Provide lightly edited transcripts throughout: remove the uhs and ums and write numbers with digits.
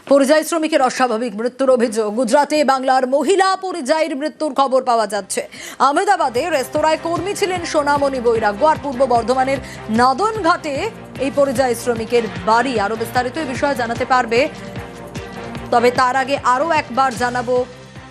পরিযায়ী শ্রমিকের অস্বাভাবিক মৃত্যুর অভিযোগ। গুজরাটে বাংলার মহিলা পরিযায়ীর মৃত্যুর খবর পাওয়া যাচ্ছে। আহমেদাবাদে রেস্তোরাঁয় কর্মী ছিলেন সোনামণি বৈরাগ্য। আর পূর্ব বর্ধমানের নাদনঘাটে এই পরিযায়ী শ্রমিকের বাড়ি। আরো বিস্তারিত এই বিষয়ে জানাতে পারবে, তবে তার আগে আরো একবার জানাবো,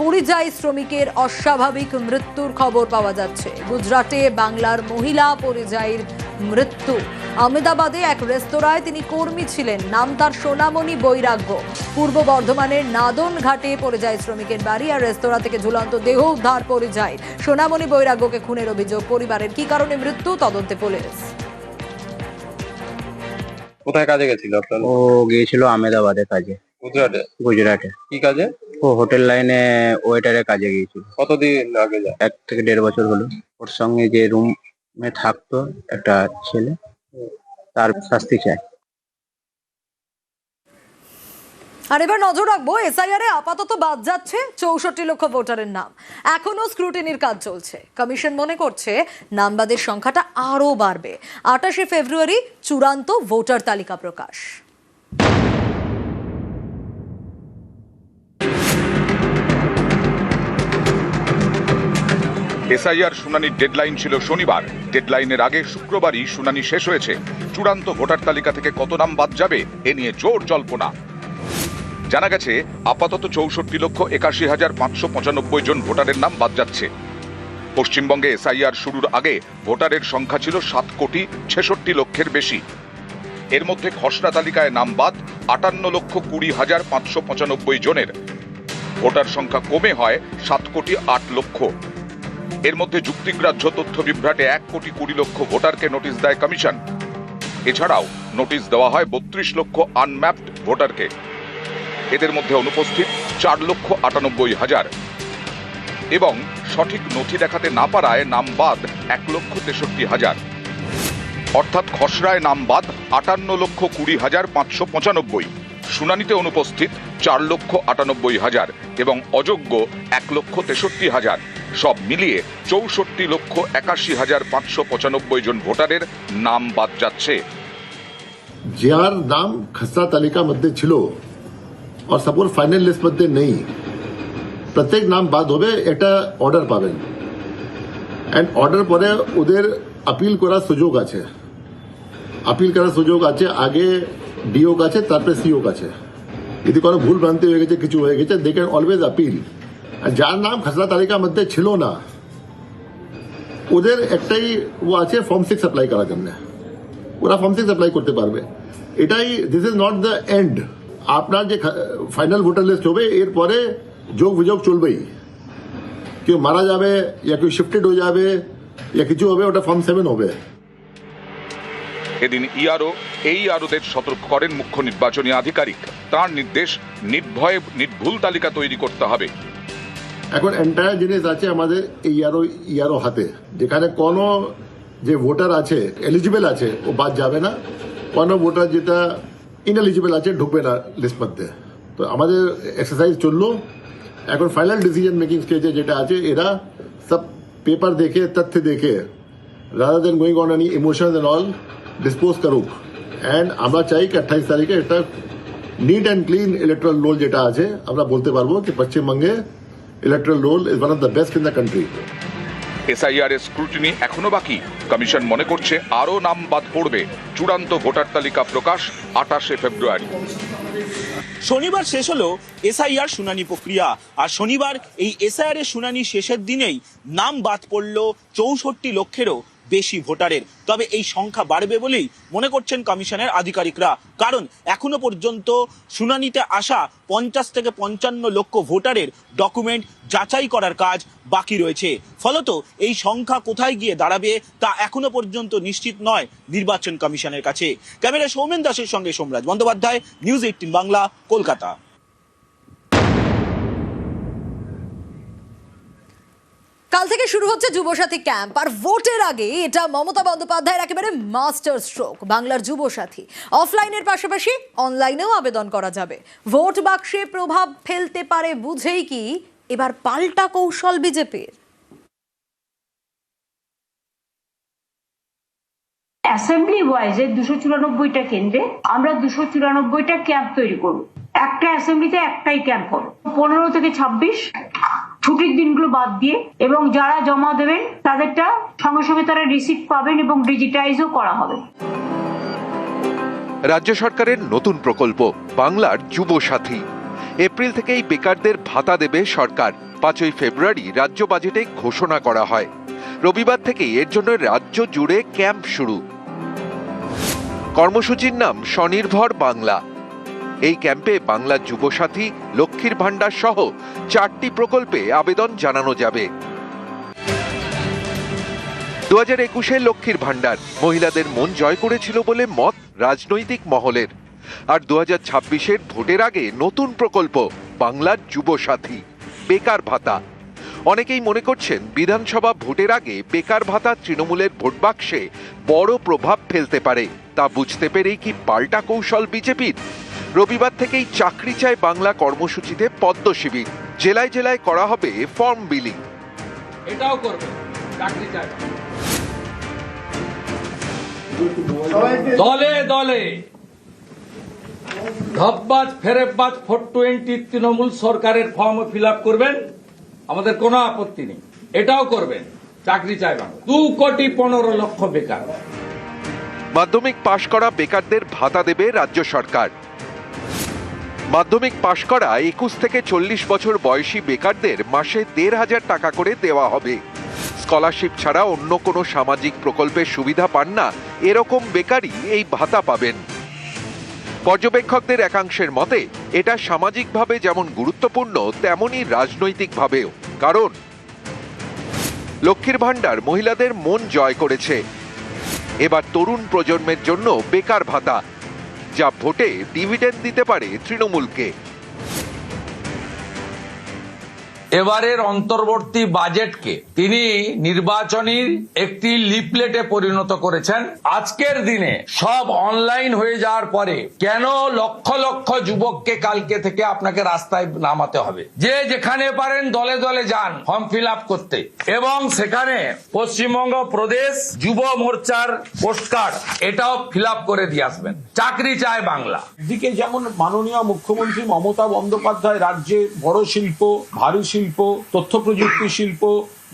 পরিযায়ী শ্রমিকের অস্বাভাবিক মৃত্যুর খবর পাওয়া যাচ্ছে। গুজরাটে বাংলার মহিলা পরিযায়ীর মৃত্যু। আহমেদাবাদে এক রেস্তোরাঁয় তিনি কর্মী ছিলেন, নাম তার সোনামণি বৈরাগ্য। পূর্ব বর্ধমানের নাদন ঘাটে পরিযায়ী শ্রমিকের বাড়ি। আর রেস্তোরাঁ থেকে ঝুলন্ত দেহ উদ্ধার পরিযায়ী সোনামণি বৈরাগ্যকে খুনের অভিযোগ পরিবারের। কি কারণে মৃত্যু, তদন্তে পুলিশ। কোথায় কাজে গেছিল আপনার? ও গিয়েছিল আহমেদাবাদে কাজে। গুজরাটে কি কাজে? ও হোটেল লাইনে ওয়েটারের কাজে গিয়েছিল। কতদিন আগে যায়? 1 থেকে 1.5 বছর হলো। ওর সঙ্গে যে রুমে থাকতো একটা ছেলে, তার শাস্তি চায়। আর এবার নজর রাখবো, এসআইআরে আপাতত বাদ যাচ্ছে 64 লক্ষ ভোটারের নাম। এখনো স্ক্রুটিনির কাজ চলছে। কমিশন মনে করছে নামবাদের সংখ্যাটা আরো বাড়বে। 28 ফেব্রুয়ারি চূড়ান্ত ভোটার তালিকা প্রকাশ। এসআইআর শুনানির ডেডলাইন ছিল শনিবার। ডেডলাইনের আগে শুক্রবারই শুনানি শেষ হয়েছে। চূড়ান্ত ভোটার তালিকা থেকে কত নাম বাদ যাবে এ নিয়ে জোর জল্পনা। জানা গেছে আপাতত 64,81,595 জন ভোটারের নাম বাদ যাচ্ছে। পশ্চিমবঙ্গে এসআইআর শুরুর আগে ভোটারের সংখ্যা ছিল 7,66,00,000-এর বেশি। এর মধ্যে খসড়া তালিকায় নাম বাদ 58,20,595 জনের। ভোটার সংখ্যা কমে হয় 7,08,00,000। এর মধ্যে যুক্তিগ্রাহ্য তথ্য বিভ্রাটে 1,20,00,000 ভোটারকে নোটিশ দেয় কমিশন। এছাড়াও নোটিশ দেওয়া হয় 32 লক্ষ আনম্যাপড ভোটারকে। এদের মধ্যে অনুপস্থিত 4,98,000 এবং সঠিক নথি দেখাতে না পারায় নাম বাদ 1,63,000। অর্থাৎ খসড়ায় নাম বাদ 58,20,595। শুনানিতে অনুপস্থিত 4,98,000 এবং অযোগ্য 1,63,000। সব মিলিয়ে 64,81,595 জন ভোটারের নাম বাদ যাচ্ছে। যার নাম খসড়া তালিকা মধ্যে ছিল আর সাপোজ ফাইনাল লিস্ট মধ্যে নেই, প্রত্যেক নাম বাদ হবে, এটা অর্ডার পাবেন। এন্ড অর্ডার পরে ওদের আপিল করার সুযোগ আছে। আগে ডিও কাছে, তারপরে সিও কাছে। যদি কোনো ভুল ভ্রান্তি হয়ে গেছে, কিছু হয়ে গেছে, দে ক্যান অলওয়েজ আপিল। আর যার নাম খসড়া তালিকার মধ্যে ছিল না, ওদের একটাই ও আছে, ফর্ম 6 অ্যাপ্লাই করার জন্য। ওরা ফর্ম 6 অ্যাপ্লাই করতে পারবে। এটাই, this is not the end. আপনার যে ফাইনাল ভোটার লিস্ট হবে, এরপরে যোগ বিযোগ চলবেই। কেউ মারা যাবে, ইয়া কেউ শিফটেড হয়ে যাবে, ইয়া কিছু হবে, ওটা ফর্ম 7 হবে। এদিন এই আরোদের সতর্ক করেন মুখ্য নির্বাচনী আধিকারিক। তার নির্দেশ, নির্ভয়ে নির্ভুল তালিকা তৈরি করতে হবে। এখন এন্টায়ার জিনিস আছে আমাদের ইয়ারো হাতে। যেখানে কোনো যে ভোটার আছে, এলিজিবল আছে, ও বাদ যাবে না। কোনো ভোটার যেটা ইনএলিজিবল আছে, ঢুকবে না লিস্ট মধ্যে। তো আমাদের এক্সারসাইজ চললো। এখন ফাইনাল ডিসিশন মেকিং স্টেজে যেটা আছে, এরা সব পেপার দেখে, তথ্য দেখে, rather than going on any emotions and all, dispose করুক। অ্যান্ড আমরা চাই কি 28 তারিখে একটা neat and clean electoral roll যেটা আছে, আমরা বলতে পারবো কি পশ্চিমবঙ্গে electoral roll is one of the best in the country. SIR এর স্ক্রুটিনি এখনো বাকি। কমিশন মনে করছে আরো নাম বাদ পড়বে। চূড়ান্ত ভোটার তালিকা প্রকাশ 28 ফেব্রুয়ারি। শনিবার শেষ হলো এসআইআর শুনানি প্রক্রিয়া। আর শনিবার এই এসআইআর এর শুনানি শেষের দিনেই নাম বাদ পড়ল 64 লক্ষেরও বেশি ভোটারের। তবে এই সংখ্যা বাড়বে বলেই মনে করছেন কমিশনের আধিকারিকরা। কারণ এখনো পর্যন্ত শুনানিতে আসা 50 থেকে 55 লক্ষ ভোটারের ডকুমেন্ট যাচাই করার কাজ বাকি রয়েছে। ফলত এই সংখ্যা কোথায় গিয়ে দাঁড়াবে তা এখনো পর্যন্ত নিশ্চিত নয় নির্বাচন কমিশনের কাছে। ক্যামেরা সৌমেন দাসের সঙ্গে সোমরাজ বন্দ্যোপাধ্যায়, নিউজ 18 বাংলা, কলকাতা। কাল থেকে শুরু হচ্ছে যুবসাথী ক্যাম্প। আর ভোটের আগে এটা মমতা বন্দ্যোপাধ্যায়ের একেবারে মাস্টার স্ট্রোক। বাংলার যুবসাথী অফলাইনের পাশাপাশি অনলাইনেও আবেদন করা যাবে। ভোট বাক্সে প্রভাব ফেলতে পারে বুঝেই কি এবার পাল্টা কৌশল বিজেপির? অ্যাসেম্বলি ওয়াইজে 294টা কেন্দ্রে আমরা 294টা ক্যাম্প তৈরি করব। একটা অ্যাসেম্বলিতে একটাই ক্যাম্প হবে 15 থেকে 26 ছুটির দিনগুলো বাদ দিয়ে, এবং যারা জমা দেবেন তাদেরটা সঙ্গে সঙ্গে তারা রিসিপ্ট পাবেন এবং ডিজিটাইজও করা হবে। রাজ্য সরকারের নতুন প্রকল্প বাংলার যুব সাথী। এপ্রিল থেকেই বেকারদের ভাতা দেবে সরকার। 5ই ফেব্রুয়ারি রাজ্য বাজেটে ঘোষণা করা হয়। রবিবার থেকেই এর জন্য রাজ্য জুড়ে ক্যাম্প শুরু। কর্মসূচির নাম স্বনির্ভর বাংলা। এই ক্যাম্পে বাংলা যুবসাথী, লক্ষ্মীর ভাণ্ডার সহ 4টি প্রকল্পে আবেদন জানানো যাবে। 2021-এ লক্ষ্মীর ভাণ্ডার মহিলাদের মন জয় করেছিল বলে মত রাজনৈতিক মহলের। আর 2026-এর ভোটের আগে নতুন প্রকল্প বাংলার যুবসাথী, বেকার ভাতা। অনেকেই মনে করছেন বিধানসভা ভোটের আগে বেকার ভাতা তৃণমূলের ভোট বাক্সে বড় প্রভাব ফেলতে পারে। তা বুঝতে পেরেই কি পাল্টা কৌশল বিজেপির? রবিবার থেকেই চাকরি চায় বাংলা কর্মসূচিতে পদ্ম শিবির। জেলায় জেলায় করা হবে ফর্ম বিলিং। এটাও করবে চাকরি চায়। দলে দলে ধপবাজ ফেরেববাজ 420 তৃণমূল সরকারের ফর্ম ফিল আপ করবেন, আমাদের কোনো আপত্তি নেই। এটাও করবেন চাকরি চায় বাংলা। 2,15,00,000 বেকার। মাধ্যমিক পাশ করা বেকারদের ভাতা দেবে রাজ্য সরকার। মাধ্যমিক পাশ করা 21 থেকে 40 বছর বয়সী বেকারদের মাসে 1,500 টাকা করে দেওয়া হবে। স্কলারশিপ ছাড়া অন্য কোনো সামাজিক প্রকল্পের সুবিধা পান না এরকম বেকারই এই ভাতা পাবেন। পর্যবেক্ষকদের একাংশের মতে এটা সামাজিকভাবে যেমন গুরুত্বপূর্ণ তেমনি রাজনৈতিকভাবেও। কারণ লক্ষ্মীর ভাণ্ডার মহিলাদের মন জয় করেছে। এবার তরুণ প্রজন্মের জন্য বেকার ভাতা, যা ভোটে ডিভিডেন্ড দিতে পারে তৃণমূলকে। এবারের অন্তর্বর্তী বাজেটকে তিনি নির্বাচনীর একটি লিফলেটে পরিণত করেছেন। আজকের দিনে সব অনলাইন হয়ে যাওয়ার পরে কেন লক্ষ লক্ষ যুবককে কালকে থেকে আপনাকে রাস্তায় নামাতে হবে? যে যেখানে পারেন দলে দলে যান ফর্ম ফিল আপ করতে, এবং সেখানে পশ্চিমবঙ্গ প্রদেশ যুব মোর্চার পোস্টকার্ড এটাও ফিল আপ করে দিয়ে আসবেন। চাকরি চায় বাংলা। এদিকে যেমন মাননীয় মুখ্যমন্ত্রী মমতা বন্দ্যোপাধ্যায় রাজ্যে বড় শিল্প, ভারী শিল্প, তথ্য প্রযুক্তি শিল্প,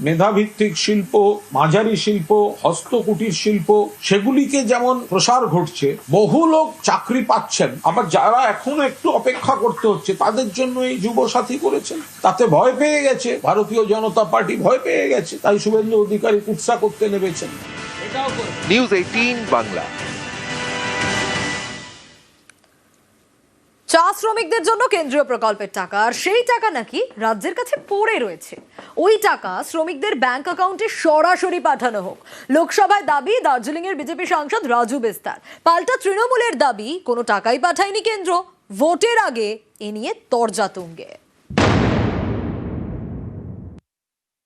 মেধাভিত্তিক শিল্প, মাঝারি শিল্প, হস্তকুটির শিল্প, সেগুলিকে যেমন প্রসার ঘটছে, বহু লোক চাকরি পাচ্ছেন। আবার যারা এখনো একটু অপেক্ষা করতে হচ্ছে তাদের জন্য এই যুব সাথী করেছেন। তাতে ভয় পেয়ে গেছে ভারতীয় জনতা পার্টি, ভয় পেয়ে গেছে, তাই শুভেন্দু অধিকারী কুৎসা করতে নেমেছেন। নিউজ 18 বাংলা। চা শ্রমিকদের জন্য কেন্দ্রীয় প্রকল্পের টাকা, আর সেই টাকা নাকি রাজ্যের কাছে পড়ে রয়েছে। ওই টাকা শ্রমিকদের ব্যাংক অ্যাকাউন্টে সরাসরি পাঠানো হোক। লোকসভায় দাবি দার্জিলিং এর বিজেপি সাংসদ রাজু বিস্তার। পাল্টা তৃণমূলের দাবি কোনো টাকাই পাঠায়নি কেন্দ্র। ভোটের আগে এ নিয়ে তরজা তুঙ্গে।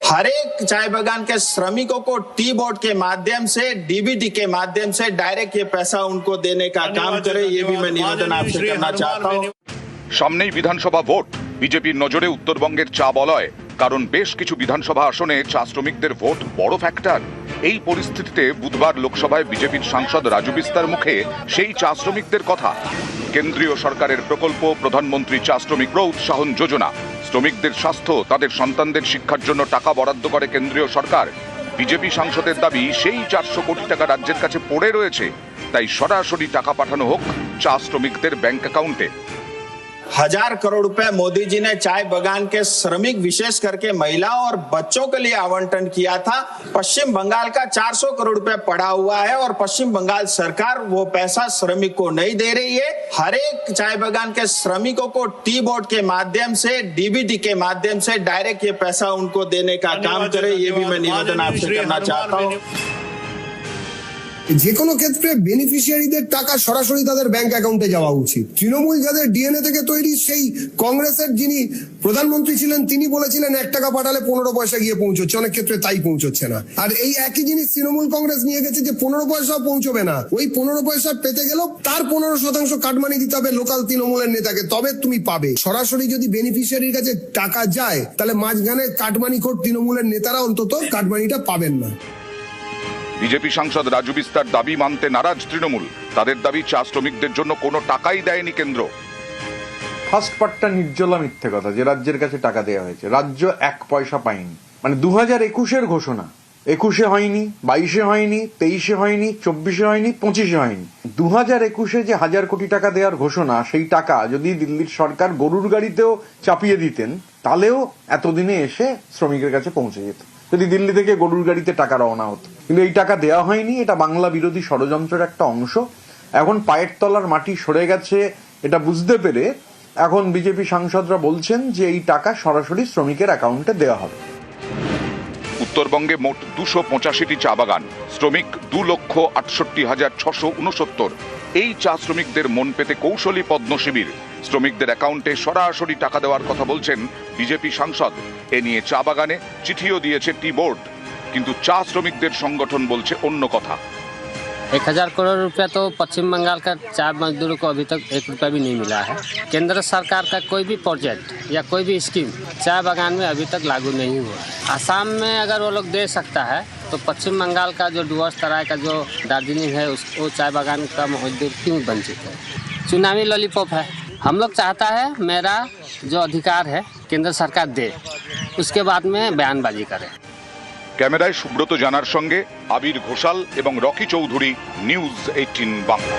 हर एक चाय बागान के श्रमिकों को टी बोर्ड के माध्यम से, डीबीटी के माध्यम से डायरेक्ट ये पैसा उनको देने का काम करे, ये भी मैं निवेदन आपसे करना चाहता हूँ। সামনেই বিধানসভা ভোট। বিজেপির নজরে উত্তরবঙ্গের চা বলয়, কারণ বেশ কিছু বিধানসভা আসনে চা শ্রমিকদের ভোট বড় ফ্যাক্টর। এই পরিস্থিতিতে বুধবার লোকসভায় বিজেপির সাংসদ রাজু বিস্তার মুখে সেই চা শ্রমিকদের কথা। কেন্দ্রীয় সরকারের প্রকল্প প্রধানমন্ত্রী চা শ্রমিক প্রোৎসাহন যোজনা। শ্রমিকদের স্বাস্থ্য, তাদের সন্তানদের শিক্ষার জন্য টাকা বরাদ্দ করে কেন্দ্রীয় সরকার। বিজেপি সাংসদের দাবি সেই 400 কোটি টাকা রাজ্যের কাছে পড়ে রয়েছে, তাই সরাসরি টাকা পাঠানো হোক চা শ্রমিকদের ব্যাংক অ্যাকাউন্টে। 1000 करोड़ रुपए मोदी जी ने चाय बागान के श्रमिक विशेष करके महिलाओं और बच्चों के लिए आवंटन किया था। पश्चिम बंगाल का 400 करोड़ रुपए पड़ा हुआ है और पश्चिम बंगाल सरकार वो पैसा श्रमिक को नहीं दे रही है। हर एक चाय बागान के श्रमिकों को टी बोर्ड के माध्यम से, डीबीटी के माध्यम से डायरेक्ट ये पैसा उनको देने का काम करे, ये भी मैं निवेदन आपसे करना चाहता हूँ। যে কোনো ক্ষেত্রে বেনিফিশিয়ারিদের টাকা সরাসরি তাদের ব্যাংক অ্যাকাউন্টে যাওয়া উচিত। তৃণমূল যাদের ডিএনএ থেকে তৈরি, সেই কংগ্রেসের যিনি প্রধানমন্ত্রী ছিলেন তিনি বলেছিলেন 1 টাকা পাঠালে 15 পয়সা গিয়ে পৌঁছচ্ছে, অনেক ক্ষেত্রে তাই পৌঁছচ্ছে না। আর এই একই জিনিস তৃণমূল কংগ্রেস নিয়ে গেছে যে 15 পয়সাও পৌঁছবে না। ওই 15 পয়সা পেতে গেলেও তার 15% কাটমানি দিতে হবে লোকাল তৃণমূলের নেতাকে, তবে তুমি পাবে। সরাসরি যদি বেনিফিশিয়ারির কাছে টাকা যায় তাহলে মাঝখানে কাটমানি খোর তৃণমূলের নেতারা অন্তত কাটমানিটা পাবেন না। বিজেপি সাংসদ রাজু বিস্তার দাবি মানতে নারাজ তৃণমূল। তাদের দাবি চা শ্রমিকদের জন্য কোনো টাকাই দেয়নি কেন্দ্র। ফার্স্ট পার্টটা নির্জলা মিথ্যে কথা যে রাজ্যের কাছে টাকা দেওয়া হয়েছে। রাজ্য 1 পয়সা পায়নি। মানে 2021-এর ঘোষণা 21-এ হয়নি, 22-এ হয়নি, 23-এ হয়নি, 24-এ হয়নি, 25-এ হয়নি। 2021-এ যে 1000 কোটি টাকা দেওয়ার ঘোষণা, সেই টাকা যদি দিল্লির সরকার গরুর গাড়িতেও চাপিয়ে দিতেন তাহলেও এতদিনে এসে শ্রমিকের কাছে পৌঁছে যেত, যদি দিল্লি থেকে গরুর গাড়িতে টাকা রওনা হতো। কিন্তু এই টাকা দেওয়া হয়নি। এটা বাংলা বিরোধী ষড়যন্ত্রের একটা অংশ। এখন পায়ের তলার মাটি সরে গেছে এটা বুঝতে পেরে এখন বিজেপি সাংসদরা বলছেন যে এই টাকা সরাসরি শ্রমিকের অ্যাকাউন্টে দেওয়া হবে। উত্তরবঙ্গে মোট 285টি চা বাগান, শ্রমিক 2,68,669। এই চা শ্রমিকদের মন পেতে কৌশলী পদ্ম শিবির, শ্রমিকদের অ্যাকাউন্টে সরাসরি টাকা দেওয়ার কথা বলছেন বিজেপি সাংসদ। এ নিয়ে চা বাগানে চিঠিও দিয়েছে টি বোর্ড, কিন্তু চা শ্রমিকদের সংগঠন বলছে অন্য কথা। 1000 करोड़ रुपया तो पश्चिम बंगाल का चाय मजदूरों को अभी तक 1 रुपया भी नहीं मिला है। केंद्र सरकार का कोई भी प्रोजेक्ट या कोई भी स्कीम चाय बागान में अभी तक लागू नहीं हुआ। असम में अगर वो लोग दे सकता है तो पश्चिम बंगाल का जो डुवर्स तराई का जो दार्जिलिंग है वो चाय बागान का मजदूर क्यों वंचित है? चुनावी लॉलीपॉप है। हम लोग चाहता है मेरा जो अधिकार है केंद्र सरकार दे, उसके बाद में बयानबाजी करे। ক্যামেরায় সুব্রত জানার সঙ্গে আবির ঘোষাল এবং রকি চৌধুরী, নিউজ 18 বাংলা।